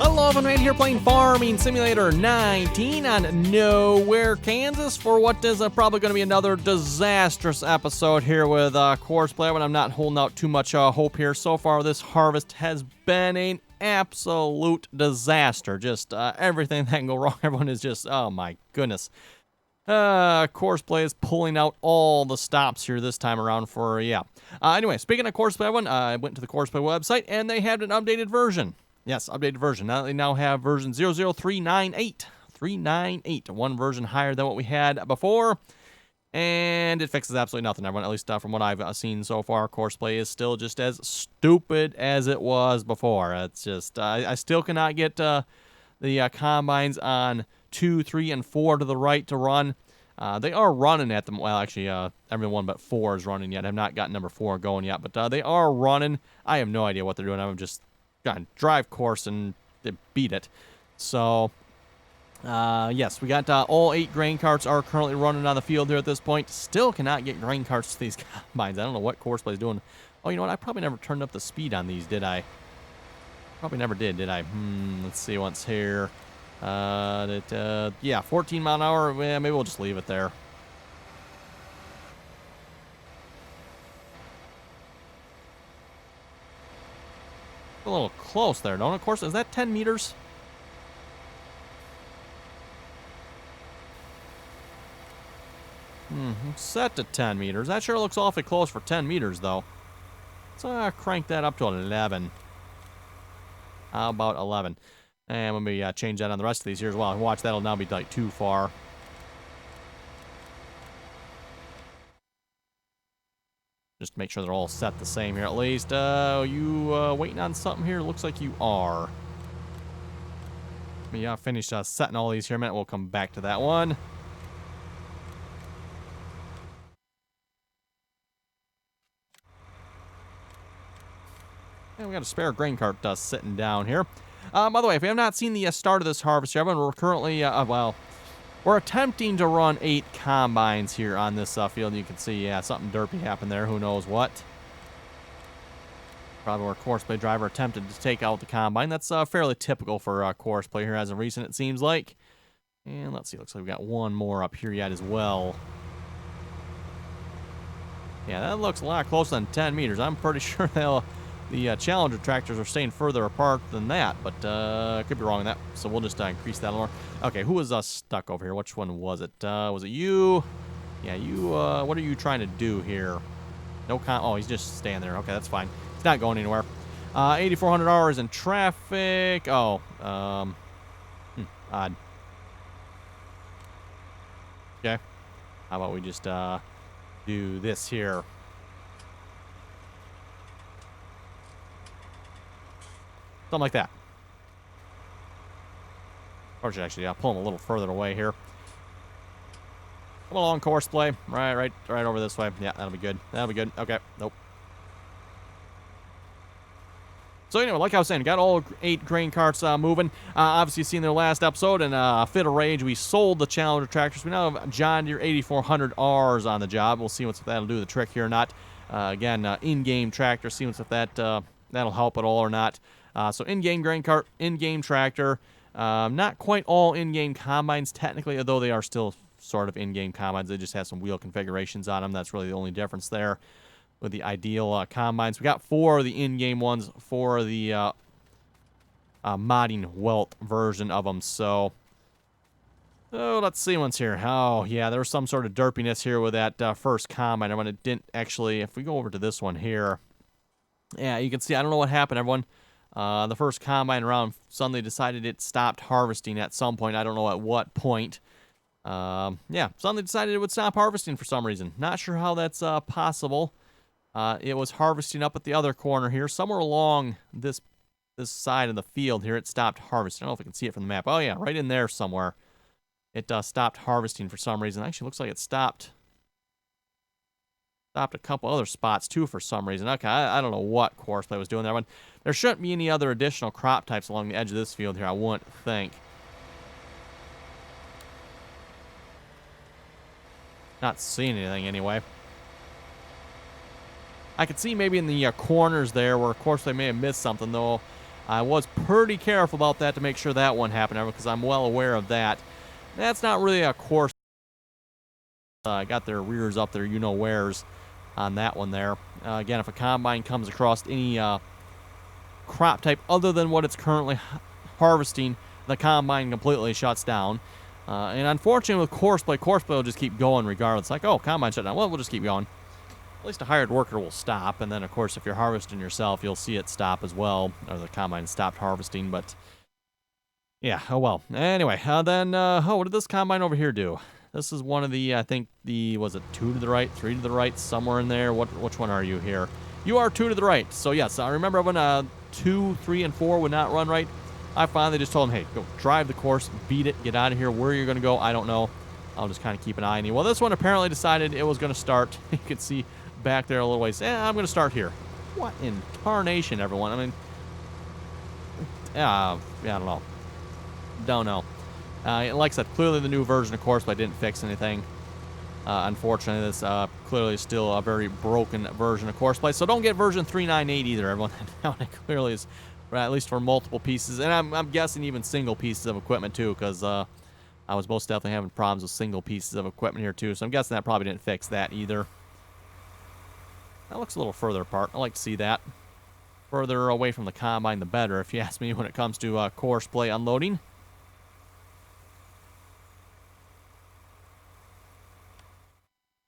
Hello, everyone, right here playing Farming Simulator 19 on Nowhere, Kansas, for what is probably going to be another disastrous episode here with Courseplay, but I'm not holding out too much hope here. So far, this harvest has been an absolute disaster. Just everything that can go wrong. Everyone is just, oh my goodness. Courseplay is pulling out all the stops here this time around for, yeah. Anyway, speaking of Courseplay, everyone, I went to the Courseplay website, and they had an updated version. Yes, updated version. Now they now have version 00398. 398. One version higher than what we had before. And it fixes absolutely nothing, everyone. At least from what I've seen so far, Courseplay is still just as stupid as it was before. It's just, I still cannot get the combines on 2, 3, and 4 to the right to run. They are running at them. Well, actually, everyone but 4 is running yet. I've not got number 4 going yet, but they are running. I have no idea what they're doing. I'm just gonna drive course and beat it. So, yes, we got all 8 grain carts are currently running on the field here at this point. Still cannot get grain carts to these combines. I don't know what Courseplay is doing. Oh, you know what? I probably never turned up the speed on these, did I? Probably never did I? Let's see once here. Yeah, 14 mile an hour. Yeah, maybe we'll just leave it there. A little close there, don't it? Of course, is that 10 meters? Set to 10 meters. That sure looks awfully close for 10 meters, though. Let's crank that up to 11. How about 11? And let me change that on the rest of these here as well. Watch, that'll now be like too far. Just to make sure they're all set the same here at least. You waiting on something here? Looks like you are. Let me finish setting all these here a minute. We'll come back to that one. And we got a spare grain cart sitting down here. By the way, if you have not seen the start of this harvest here, we're currently, we're attempting to run 8 combines here on this field. You can see, yeah, something derpy happened there. Who knows what? Probably our Courseplay driver attempted to take out the combine. That's fairly typical for Courseplay here as of recent, it seems like. And let's see, looks like we got one more up here yet as well. Yeah, that looks a lot closer than 10 meters. I'm pretty sure the Challenger tractors are staying further apart than that, but I could be wrong on that, so we'll just increase that a little more. Okay, who was stuck over here? Which one was it? Was it you? Yeah, you, what are you trying to do here? No oh, he's just staying there. Okay, that's fine. He's not going anywhere. 8,400 hours in traffic. Oh, odd. Okay. How about we just do this here? Something like that. Or should actually pull him a little further away here. Come along, Courseplay. Right over this way. Yeah, that'll be good. That'll be good. Okay. Nope. So anyway, like I was saying, got all 8 grain carts moving. Obviously, you've seen their last episode, and fit of rage, we sold the Challenger tractors. We now have John Deere 8400Rs on the job. We'll see if that'll do the trick here or not. Again, in-game tractor. See if that'll help at all or not. So in-game grain cart, in-game tractor. Not quite all in-game combines, technically, although they are still sort of in-game combines. They just have some wheel configurations on them. That's really the only difference there with the ideal combines. We got 4 of the in-game ones for the modding wealth version of them. So let's see once here. Oh, yeah, there was some sort of derpiness here with that first combine. When it didn't actually, if we go over to this one here, yeah, you can see, I don't know what happened, everyone. The first combine round suddenly decided it stopped harvesting at some point. I don't know at what point. Yeah, suddenly decided it would stop harvesting for some reason. Not sure how that's possible. It was harvesting up at the other corner here. Somewhere along this side of the field here, it stopped harvesting. I don't know if we can see it from the map. Oh, yeah, right in there somewhere. It stopped harvesting for some reason. Actually, looks like it stopped a couple other spots, too, for some reason. Okay, I don't know what Courseplay was doing there. But there shouldn't be any other additional crop types along the edge of this field here, I wouldn't think. Not seeing anything anyway. I could see maybe in the corners there where, of course, they may have missed something, though. I was pretty careful about that to make sure that one happened, because I'm well aware of that. That's not really a course. I got their rears up there, you-know-wheres on that one there. Again, if a combine comes across any crop type other than what it's currently harvesting, the combine completely shuts down. And unfortunately with courseplay will just keep going regardless. Like, oh, combine shut down. Well, we'll just keep going. At least a hired worker will stop, and then, of course, if you're harvesting yourself, you'll see it stop as well, or the combine stopped harvesting, but yeah, oh well. Anyway, then, what did this combine over here do? This is one of the, I think, was it 2 to the right, 3 to the right, somewhere in there? Which one are you here? You are 2 to the right, so yes, I remember when 2, 3, and 4 would not run right. I finally just told him, hey, go drive the course, beat it, get out of here. Where you're going to go, I don't know. I'll just kind of keep an eye on you. Well, this one apparently decided it was going to start. You can see back there a little ways. I'm going to start here. What in tarnation, everyone? I mean, yeah, I don't know. Don't know. Like I said, clearly the new version, of course, but I didn't fix anything. Unfortunately, this clearly is still a very broken version of Courseplay. So don't get version 398 either, everyone. That one clearly is, at least for multiple pieces. And I'm guessing even single pieces of equipment, too, because I was most definitely having problems with single pieces of equipment here, too. So I'm guessing that probably didn't fix that either. That looks a little further apart. I like to see that. Further away from the combine, the better, if you ask me, when it comes to Courseplay unloading.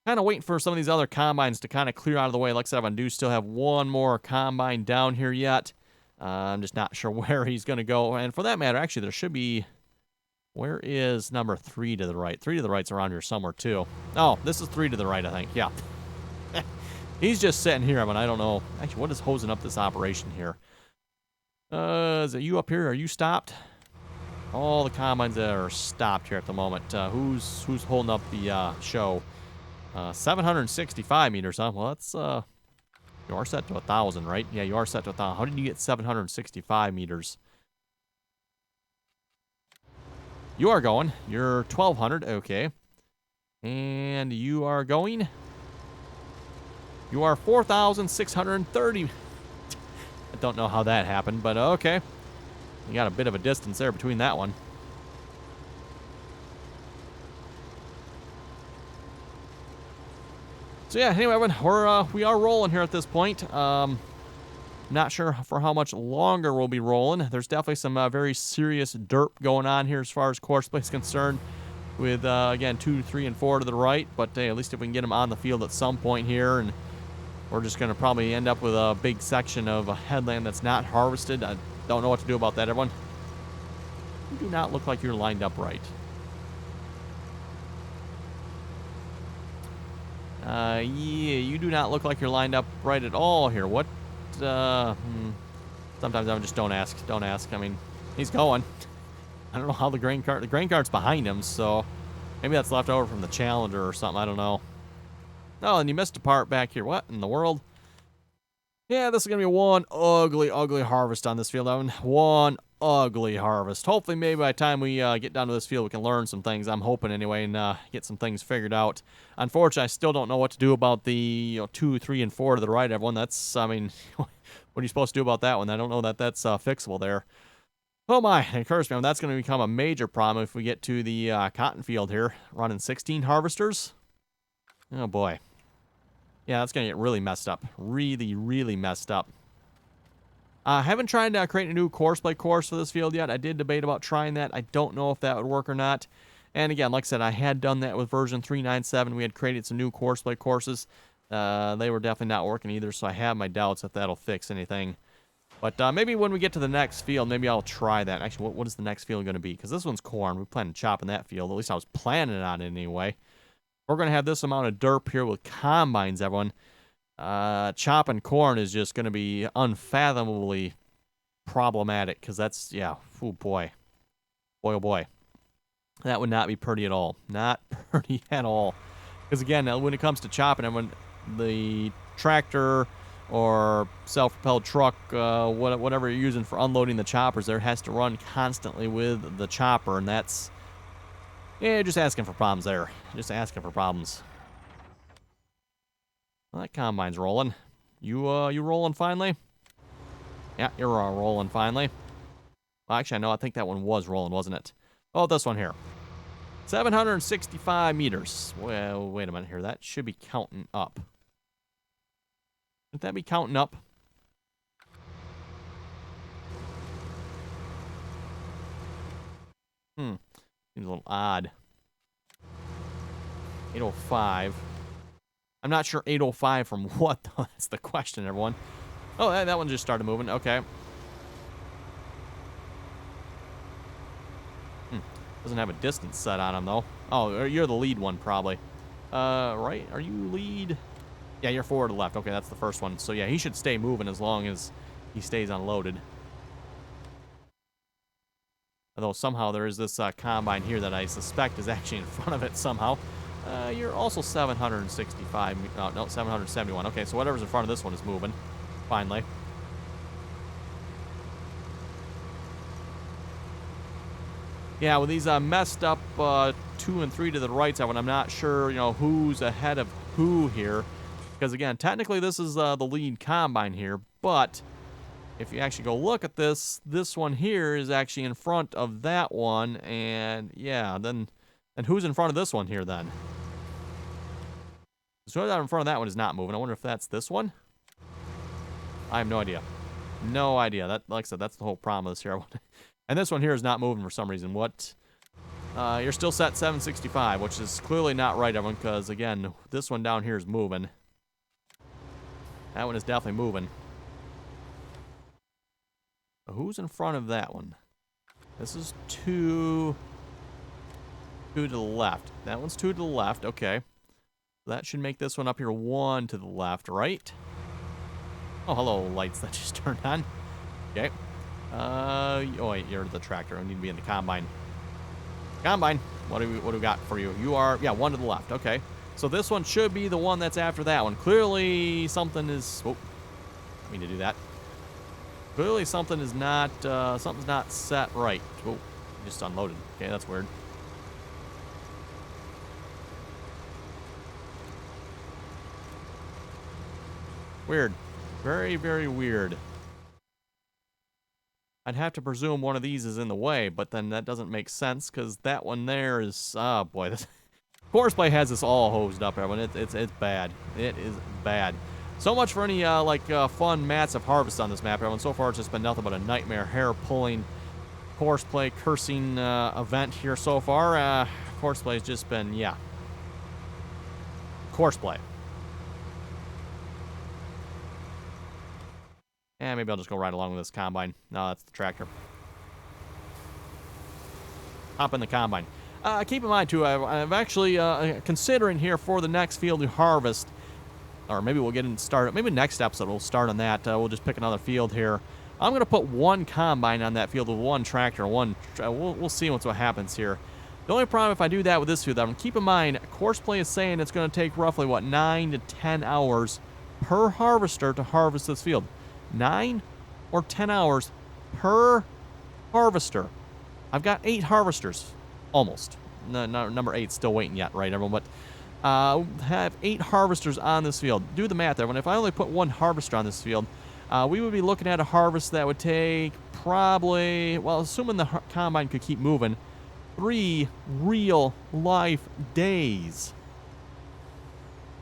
Kind of waiting for some of these other combines to kind of clear out of the way. Like I said, I do still have one more combine down here yet. I'm just not sure where he's going to go. And for that matter, actually, there should be... Where is number 3 to the right? 3 to the right's around here somewhere, too. Oh, this is 3 to the right, I think. Yeah. He's just sitting here. I mean, I don't know. Actually, what is hosing up this operation here? Is it you up here? Are you stopped? All the combines that are stopped here at the moment. Who's holding up the show? 765 meters, huh? Well, that's, you are set to 1,000, right? Yeah, you are set to 1,000. How did you get 765 meters? You are going. You're 1,200, okay. And you are going. You are 4,630. I don't know how that happened, but okay. You got a bit of a distance there between that one. So yeah, anyway, we are rolling here at this point. Not sure for how much longer we'll be rolling. There's definitely some very serious derp going on here as far as Courseplay is concerned. With, again, 2, 3, and 4 to the right. But hey, at least if we can get them on the field at some point here. And we're just going to probably end up with a big section of a headland that's not harvested. I don't know what to do about that, everyone. You do not look like you're lined up right. Yeah, you do not look like you're lined up right at all here. What? Sometimes I just don't ask. Don't ask. I mean, he's going. I don't know how the grain cart's behind him, so maybe that's left over from the Challenger or something. I don't know. Oh, and you missed a part back here. What in the world? Yeah, this is going to be one ugly, ugly harvest on this field. One ugly harvest. Hopefully, maybe by the time we get down to this field, we can learn some things. I'm hoping anyway, and get some things figured out. Unfortunately, I still don't know what to do about the 2, 3, and 4 to the right, everyone. That's, I mean, what are you supposed to do about that one? I don't know that that's fixable there. Oh my, it occurs to me, that's going to become a major problem if we get to the cotton field here, running 16 harvesters. Oh boy. Yeah, that's going to get really messed up. Really, really messed up. I haven't tried creating a new Courseplay course for this field yet. I did debate about trying that. I don't know if that would work or not. And again, like I said, I had done that with version 397. We had created some new Courseplay courses. They were definitely not working either, so I have my doubts if that'll fix anything. But maybe when we get to the next field, maybe I'll try that. Actually, what is the next field going to be? Because this one's corn. We plan on chopping that field. At least I was planning on it anyway. We're going to have this amount of derp here with combines, everyone. Chopping corn is just going to be unfathomably problematic. Because that's, yeah, oh boy. Boy, oh boy. That would not be pretty at all. Not pretty at all. Because again, when it comes to chopping, everyone, the tractor or self-propelled truck, whatever you're using for unloading the choppers, there has to run constantly with the chopper, and that's, yeah, just asking for problems there. Just asking for problems. Well, that combine's rolling. You rolling finally? Yeah, you're rolling finally. Well, actually, I think that one was rolling, wasn't it? Oh, this one here. 765 meters. Well, wait a minute here. That should be counting up. Shouldn't that be counting up? Seems a little odd. 805. I'm not sure 805 from what, though. That's the question, everyone. Oh, that one just started moving. Okay. Doesn't have a distance set on him, though. Oh, you're the lead one, probably. Right? Are you lead? Yeah, you're forward to left. Okay, that's the first one. So, yeah, he should stay moving as long as he stays unloaded. Although somehow there is this combine here that I suspect is actually in front of it somehow. You're also 765. No, 771. Okay, so whatever's in front of this one is moving. Finally. Yeah, with these messed up 2 and 3 to the rights, I'm not sure, who's ahead of who here. Because, again, technically this is the lead combine here. But if you actually go look at this one here is actually in front of that one. And, yeah, then who's in front of this one here then? So that in front of that one is not moving. I wonder if that's this one? I have no idea. No idea. That, like I said, that's the whole problem of this here. And this one here is not moving for some reason. What? You're still set 765, which is clearly not right, everyone, because, again, this one down here is moving. That one is definitely moving. Who's in front of that one? This is 2 to the left. That one's 2 to the left. Okay. That should make this one up here 1 to the left, right? Oh, hello, lights that just turned on. Okay. Oh, wait, you're the tractor. I need to be in the combine. Combine, what do we got for you? You are, yeah, 1 to the left. Okay. So this one should be the one that's after that one. Clearly, something is... Oh, I mean to do that. Clearly, something is not, something's not set right. Oh, just unloaded. Okay, that's weird. Weird. Very, very weird. I'd have to presume one of these is in the way, but then that doesn't make sense, because that one there is... Oh, boy. This Horseplay has this all hosed up, everyone. It's bad. It is bad. So much for any, fun, massive harvest on this map, everyone. So far, it's just been nothing but a nightmare, hair-pulling, Horseplay cursing event here so far. Horseplay has just been, yeah. Horseplay. And maybe I'll just go right along with this combine. No, that's the tractor. Hop in the combine. Keep in mind, too, I'm actually considering here for the next field to harvest, or maybe we'll get started. Maybe next episode we'll start on that. We'll just pick another field here. I'm going to put 1 combine on that field with 1 tractor. We'll see what happens here. The only problem if I do that with this field, keep in mind, Horseplay is saying it's going to take roughly, 9 to 10 hours per harvester to harvest this field. 9 or 10 hours per harvester. I've got 8 harvesters, almost. No, number 8's still waiting yet, right, everyone? But have 8 harvesters on this field. Do the math, everyone. If I only put 1 harvester on this field, we would be looking at a harvest that would take probably, well, assuming the combine could keep moving, 3 real-life days.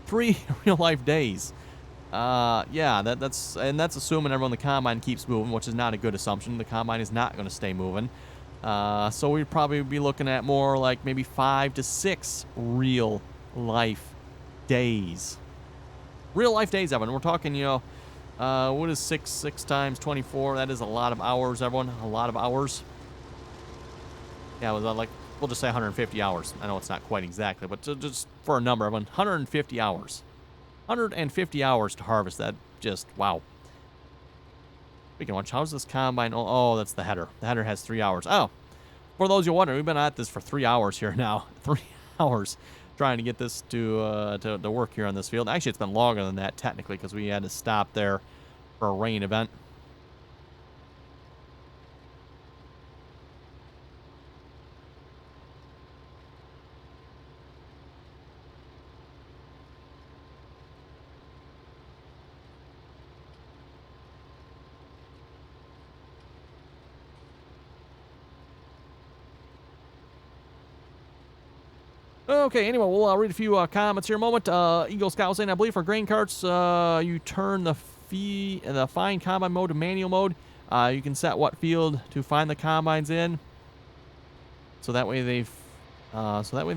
3 real-life days. Yeah, that's assuming everyone in the combine keeps moving, which is not a good assumption. The combine is not going to stay moving. So we'd probably be looking at more like maybe 5 to 6 real life days. Real life days, everyone. We're talking, what is 6 times 24? That is a lot of hours, everyone. A lot of hours. Yeah, we'll just say 150 hours. I know it's not quite exactly, but just for a number, everyone, 150 hours. 150 hours to harvest that. Just, wow. Speaking of which, how's this combine? Oh, that's the header. The header has 3 hours. Oh, for those who wonder, we've been at this for 3 hours here now. 3 hours trying to get this to work here on this field. Actually, it's been longer than that, technically, because we had to stop there for a rain event. Okay, anyway, we'll read a few comments here in a moment. Eagle Scout saying, I believe for grain carts, you turn the fine combine mode to manual mode. You can set what field to find the combines in. So that way they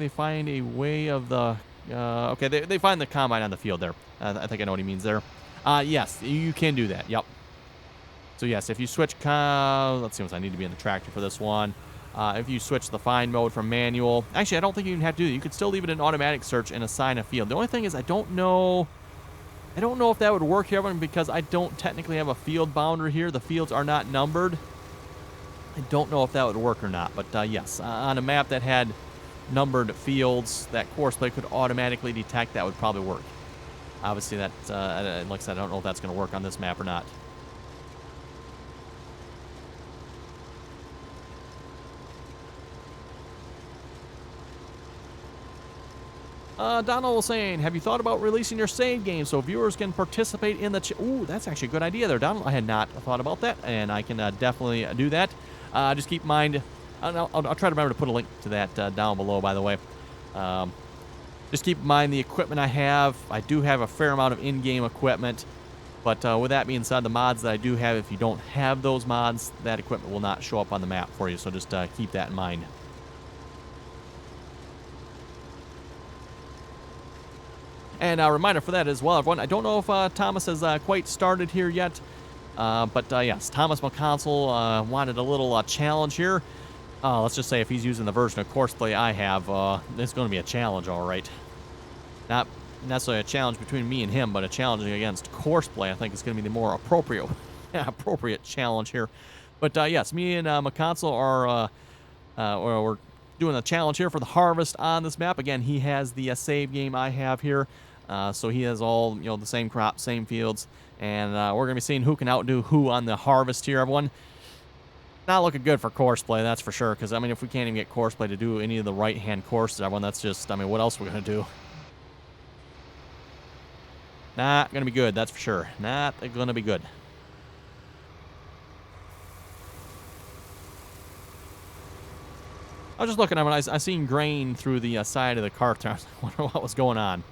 find a way of the. Okay, they find the combine on the field there. I think I know what he means there. Yes, you can do that. Yep. So yes, if you switch, let's see what I need to be in the tractor for this one. If you switch the find mode from manual, actually I don't think you even have to do that. You could still leave it in automatic search and assign a field. The only thing is I don't know if that would work here, everyone, because I don't technically have a field boundary here. The fields are not numbered. I don't know if that would work or not, but yes, on a map that had numbered fields that Courseplay could automatically detect, that would probably work. Obviously, that, like I said, I don't know if that's going to work on this map or not. Donald was saying, have you thought about releasing your save game so viewers can participate in the... Ooh, that's actually a good idea there, Donald. I had not thought about that, and I can definitely do that. Just keep in mind... I'll try to remember to put a link to that down below, by the way. Just keep in mind the equipment I have. I do have a fair amount of in-game equipment, but with that being said, the mods that I do have, if you don't have those mods, that equipment will not show up on the map for you, so just keep that in mind. And a reminder for that as well, everyone. I don't know if Thomas has quite started here yet, but yes, Thomas McConsole wanted a little challenge here. Let's just say if he's using the version of Courseplay I have, it's going to be a challenge, all right. Not necessarily a challenge between me and him, but a challenge against Courseplay. I think it's going to be the more appropriate challenge here. But yes, me and McConsole we're doing a challenge here for the harvest on this map. Again, he has the save game I have here. So he has all, the same crop, same fields, and we're going to be seeing who can outdo who on the harvest here, everyone. Not looking good for Courseplay, that's for sure, because, I mean, if we can't even get Courseplay to do any of the right-hand courses, everyone, that's just, I mean, what else are we going to do? Not going to be good, that's for sure. Not going to be good. I was just looking at it, I seen grain through the side of the cart there. I was wondering what was going on.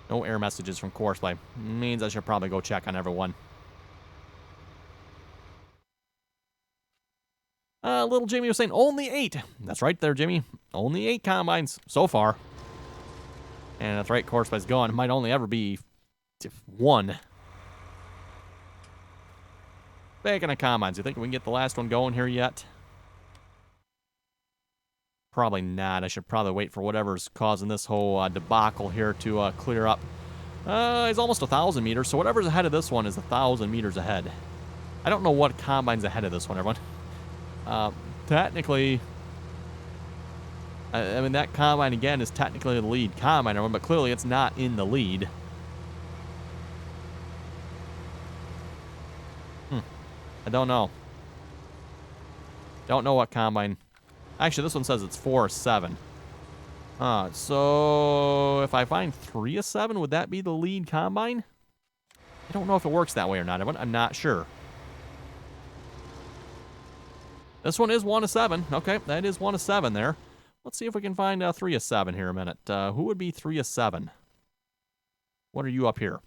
No error messages from Courseplay. Means I should probably go check on everyone. Little Jimmy was saying, only 8. That's right there, Jimmy. Only 8 combines so far. And that's right, Courseplay's gone. It might only ever be 1. Back in the combines. You think we can get the last one going here yet? Probably not. I should probably wait for whatever's causing this whole debacle here to clear up. It's almost 1,000 meters, so whatever's ahead of this one is 1,000 meters ahead. I don't know what combine's ahead of this one, everyone. Technically, I mean, that combine, again, is technically the lead combine, everyone, but clearly it's not in the lead. I don't know. Don't know what combine. Actually, this one says it's 4 or 7. So if I find 3 of 7, would that be the lead combine? I don't know if it works that way or not. I'm not sure. This one is 1 of 7. Okay, that is 1 of 7 there. Let's see if we can find 3 of 7 here a minute. Who would be 3 of 7? What are you up here?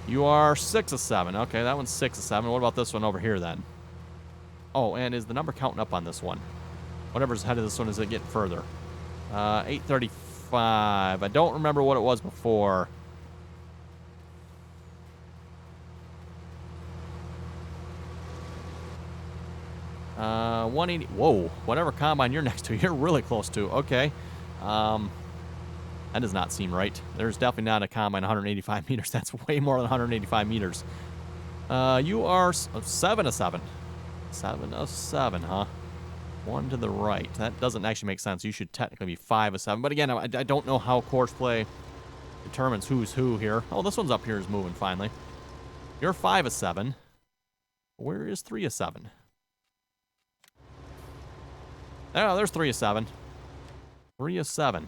You are 6 of 7. Okay, that one's 6 of 7. What about this one over here then? Oh, and is the number counting up on this one? Whatever's ahead of this one, is it getting further? 835. I don't remember what it was before. Uh, 180. Whoa, whatever combine you're next to, you're really close to. Okay. That does not seem right. There's definitely not a combine 185 meters. That's way more than 185 meters. You are 7 of 7. 7 of 7, huh? 1 to the right. That doesn't actually make sense. You should technically be 5 of 7. But again, I don't know how Courseplay determines who's who here. Oh, this one's up here is moving finally. You're 5 of 7. Where is 3 of 7? Oh, there's 3 of 7. 3 of 7.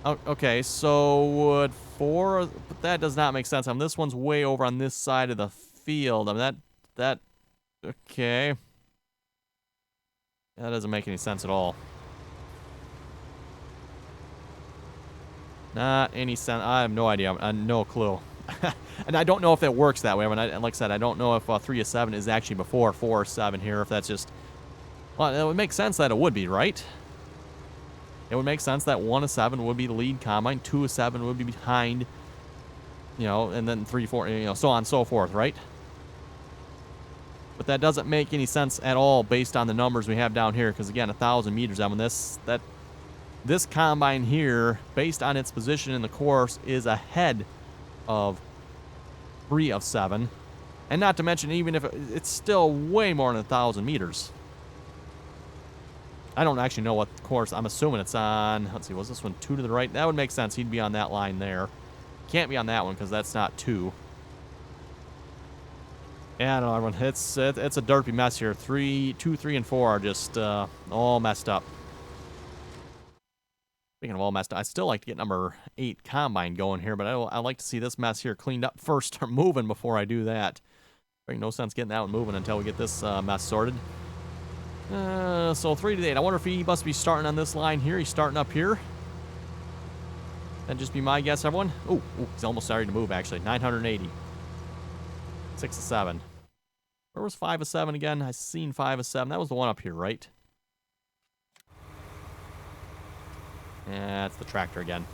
Oh, okay, so would 4... But that does not make sense. I mean, this one's way over on this side of the field. I mean, that... Okay. That doesn't make any sense at all. Not any sense. I have no idea. No clue. And I don't know if it works that way. I mean, like I said, I don't know if 3 of 7 is actually before 4 or 7 here. If that's just... Well, it would make sense that it would be, right? It would make sense that 1 of 7 would be the lead combine. 2 of 7 would be behind. You know, and then 3, 4, you know, so on and so forth, right? But that doesn't make any sense at all based on the numbers we have down here. Because, again, 1,000 meters. I mean, this combine here, based on its position in the course, is ahead of 3 of 7. And not to mention, even if it's still way more than 1,000 meters. I don't actually know what course. I'm assuming it's on. Let's see, was this one 2 to the right? That would make sense. He'd be on that line there. Can't be on that one because that's not 2. Yeah, I don't know, everyone. It's a derpy mess here. 2, 3, and 4 are just all messed up. Speaking of all messed up, I'd still like to get number 8 combine going here, but I like to see this mess here cleaned up first, start moving before I do that. Make no sense getting that one moving until we get this mess sorted. So 3 to 8. I wonder if he must be starting on this line here. He's starting up here. That'd just be my guess, everyone. Oh, he's almost starting to move, actually. 980. 6 of 7. Where was 5 of 7 again? I seen 5 of 7. That was the one up here, right? Yeah, it's the tractor again.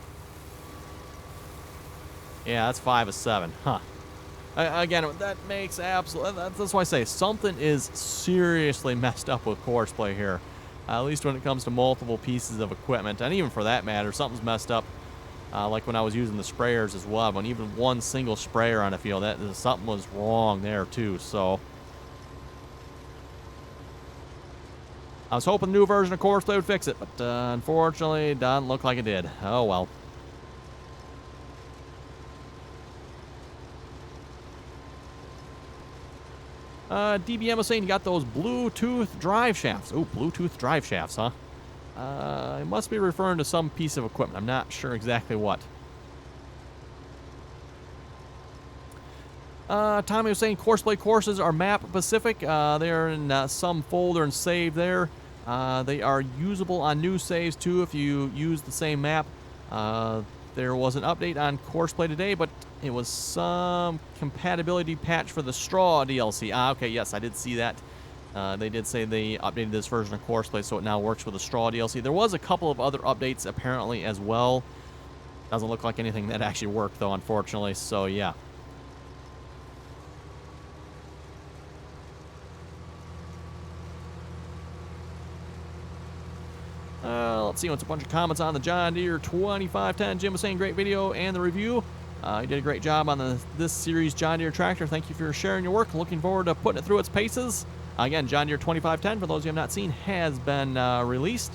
Yeah, that's 5 of 7. Huh. Again, that makes absolute... That's why I say something is seriously messed up with course play here. At least when it comes to multiple pieces of equipment. And even for that matter, something's messed up. Like when I was using the sprayers as well. When even one single sprayer on a field, something was wrong there too. So I was hoping the new version of course play would fix it, but unfortunately, it doesn't look like it did. Oh well. DBM was saying you got those Bluetooth drive shafts. Oh, Bluetooth drive shafts, huh? It must be referring to some piece of equipment. I'm not sure exactly what. Tommy was saying courseplay courses are map specific. They're in some folder and save there. They are usable on new saves too if you use the same map. There was an update on courseplay today, but it was some compatibility patch for the Straw DLC. Okay, yes, I did see that. They did say they updated this version of courseplay, so it now works with the Straw DLC. There was a couple of other updates apparently as well. Doesn't look like anything that actually worked though, unfortunately. So yeah. Let's see what's a bunch of comments on the John Deere 2510. Jim was saying great video and the review. You did a great job on this series John Deere tractor. Thank you for sharing your work. Looking forward to putting it through its paces. Again, John Deere 2510, for those you have not seen, has been released.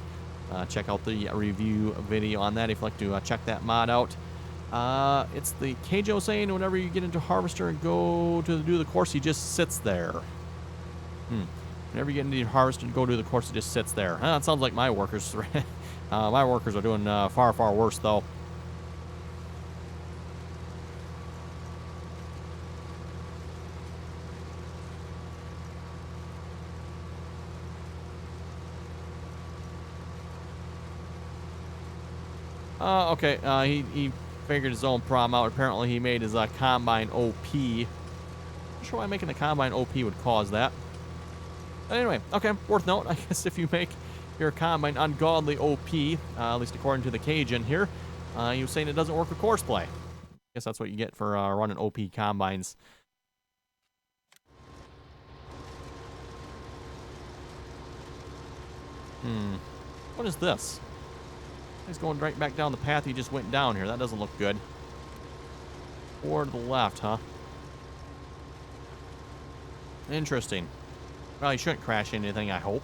Check out the review video on that if you'd like to check that mod out. It's the Keijo saying whenever you get into Harvester and go to do the course, he just sits there. Whenever you get into your Harvester and go do the course, it just sits there. That sounds like my workers. My workers are doing far, far worse, though. Okay, he figured his own problem out. Apparently, he made his combine OP. Not sure why making the combine OP would cause that. But anyway, okay, worth note. I guess if you make your combine ungodly OP, at least according to the Cajun here, he was saying it doesn't work with course play. I guess that's what you get for running OP combines. What is this? He's going right back down the path he just went down here. That doesn't look good. Or to the left, huh? Interesting. Well, he shouldn't crash into anything, I hope.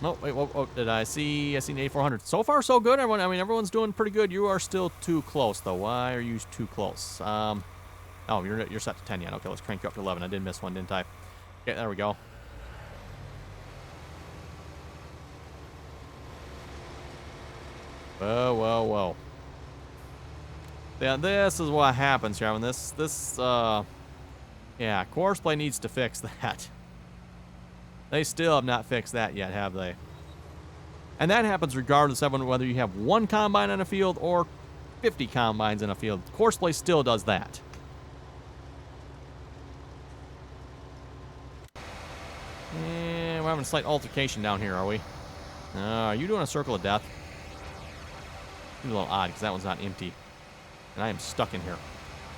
No, wait, what did I see? I seen 8400. So far, so good, everyone. I mean, everyone's doing pretty good. You are still too close, though. Why are you too close? Oh, you're set to 10 yet. Okay, let's crank you up to 11. I did miss one, didn't I? Okay, there we go. Whoa, whoa, whoa. Yeah, this is what happens here. I mean, this Yeah, Courseplay needs to fix that. They still have not fixed that yet, have they? And that happens regardless of whether you have one combine on a field or 50 combines in a field. Courseplay still does that. And we're having a slight altercation down here, are we? Are you doing a circle of death? Seems a little odd because that one's not empty. And I am stuck in here.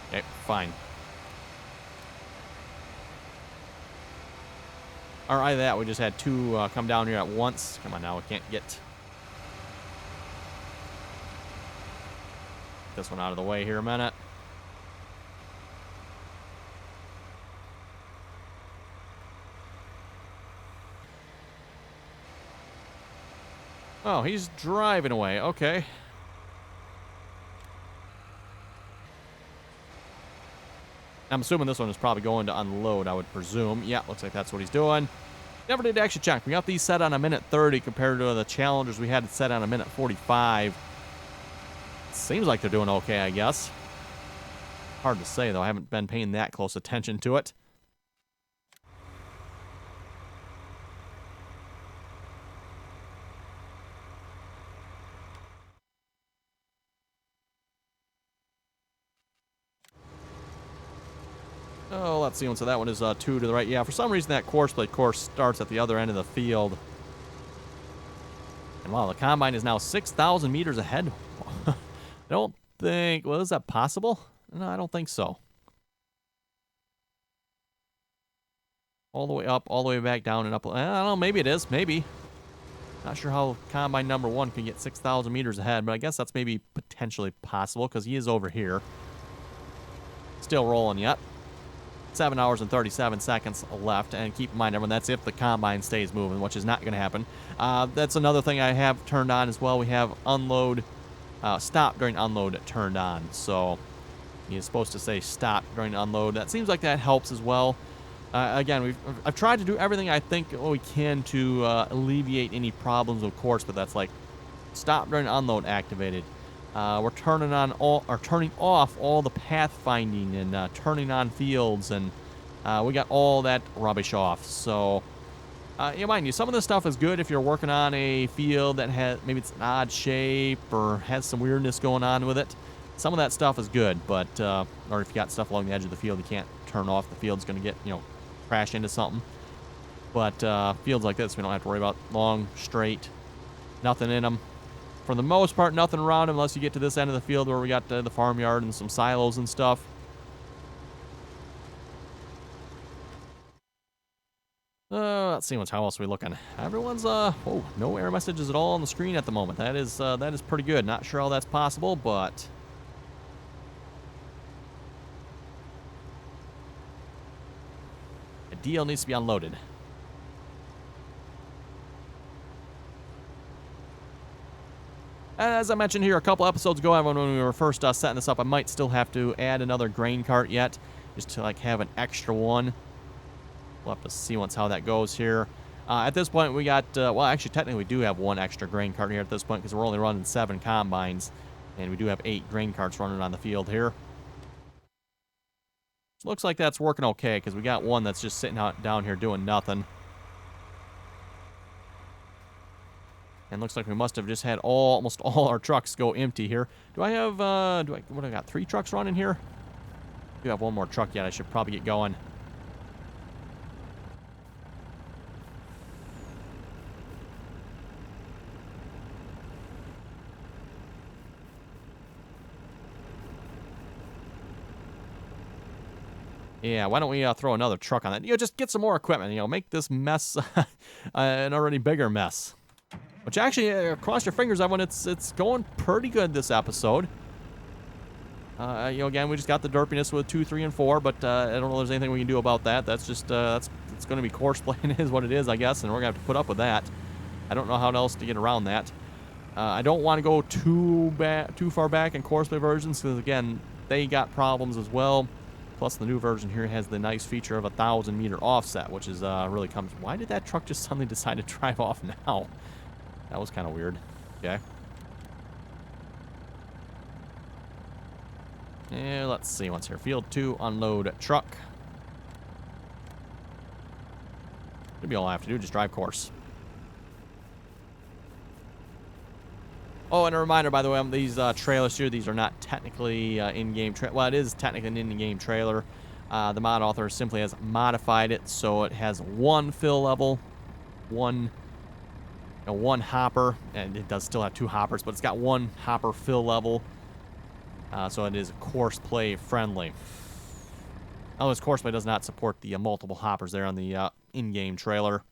Okay, fine. Or either that, we just had two come down here at once. Come on now, we can't get this one out of the way here a minute. Oh, he's driving away. Okay. I'm assuming this one is probably going to unload, I would presume. Yeah, looks like that's what he's doing. Never did actually check. We got these set on a minute 30 compared to the Challengers we had it set on a minute 45. Seems like they're doing okay, I guess. Hard to say, though. I haven't been paying that close attention to it. Oh, let's see. So that one is 2 to the right. Yeah, for some reason that course starts at the other end of the field. And wow, the combine is now 6,000 meters ahead. I don't think... Well, is that possible? No, I don't think so. All the way up, all the way back down and up. I don't know, maybe it is. Maybe. Not sure how combine number 1 can get 6,000 meters ahead, but I guess that's maybe potentially possible because he is over here. Still rolling yet. 7 hours and 37 seconds left, and keep in mind, everyone, that's if the combine stays moving, which is not going to happen. That's another thing I have turned on as well. We have unload, stop during unload turned on, so you're supposed to say stop during unload. That seems like that helps as well. Again, I've tried to do everything I think we can to alleviate any problems, of course, but that's like stop during unload activated. We're turning off all the pathfinding and turning on fields, and we got all that rubbish off. So, mind you, some of this stuff is good if you're working on a field that has maybe it's an odd shape or has some weirdness going on with it. Some of that stuff is good, but or if you got stuff along the edge of the field, you can't turn off. The field's going to get crash into something. But fields like this, we don't have to worry about long, straight, nothing in them. For the most part, nothing around them unless you get to this end of the field where we got the farmyard and some silos and stuff. Let's see how else are we looking. Everyone's no error messages at all on the screen at the moment. That is pretty good. Not sure how that's possible, but a deal needs to be unloaded. As I mentioned here a couple episodes ago, when we were first setting this up, I might still have to add another grain cart yet, just to have an extra one. We'll have to see how that goes here. At this point, we got, well, actually, technically, we do have one extra grain cart here at this point because we're only running 7 combines, and we do have 8 grain carts running on the field here. So looks like that's working okay because we got one that's just sitting down here doing nothing. And looks like we must have just had almost all our trucks go empty here. Do I have, what, I got 3 trucks running here? I do have one more truck yet. I should probably get going. Yeah, why don't we throw another truck on that? Just get some more equipment. Make this mess an already bigger mess. Which actually, cross your fingers, everyone, it's going pretty good this episode. Again, we just got the derpiness with 2, 3, and 4, but I don't know if there's anything we can do about that. That's just, it's going to be course playing is what it is, I guess, and we're going to have to put up with that. I don't know how else to get around that. I don't want to go too far back in course play versions, because, again, they got problems as well. Plus, the new version here has the nice feature of a 1,000-meter offset, which is really comes... Why did that truck just suddenly decide to drive off now? That was kind of weird. Okay. Yeah, let's see what's here. Field 2, unload truck. Should be all I have to do, just drive course. Oh, and a reminder, by the way, these trailers here, these are not technically in-game well, it is technically an in-game trailer. The mod author simply has modified it so it has one fill level, one hopper, and it does still have 2 hoppers, but it's got 1 hopper fill level, so it is course play friendly. Otherwise, course play does not support the multiple hoppers there on the in-game trailer.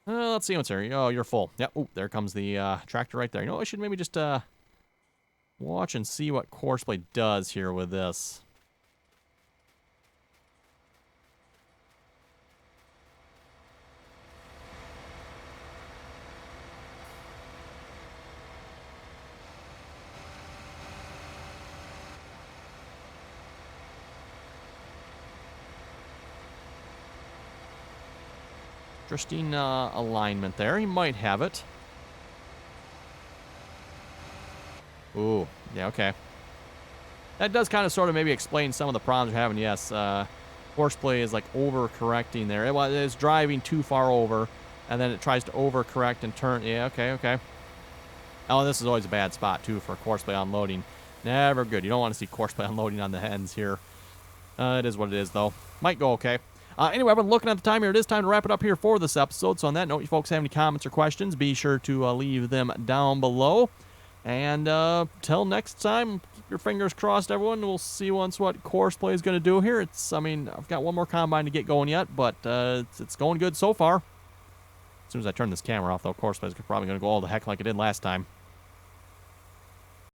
Let's see what's here. Oh, you're full. Yep. Oh, there comes the tractor right there. You know, I should maybe just watch and see what courseplay does here with this. Interesting alignment there. He might have it. Ooh, yeah, okay. That does kind of sort of maybe explain some of the problems you're having. Yes, horseplay is like overcorrecting there. It's driving too far over, and then it tries to overcorrect and turn. Yeah, okay, okay. Oh, this is always a bad spot, too, for courseplay unloading. Never good. You don't want to see courseplay unloading on the ends here. It is what it is, though. Might go okay. Anyway, I've been looking at the time here. It is time to wrap it up here for this episode. So on that note, you folks have any comments or questions, be sure to leave them down below. And till next time, keep your fingers crossed, everyone. We'll see once what courseplay is going to do here. I mean, I've got one more combine to get going yet, but it's going good so far. As soon as I turn this camera off, though, courseplay is probably going to go all the heck like it did last time.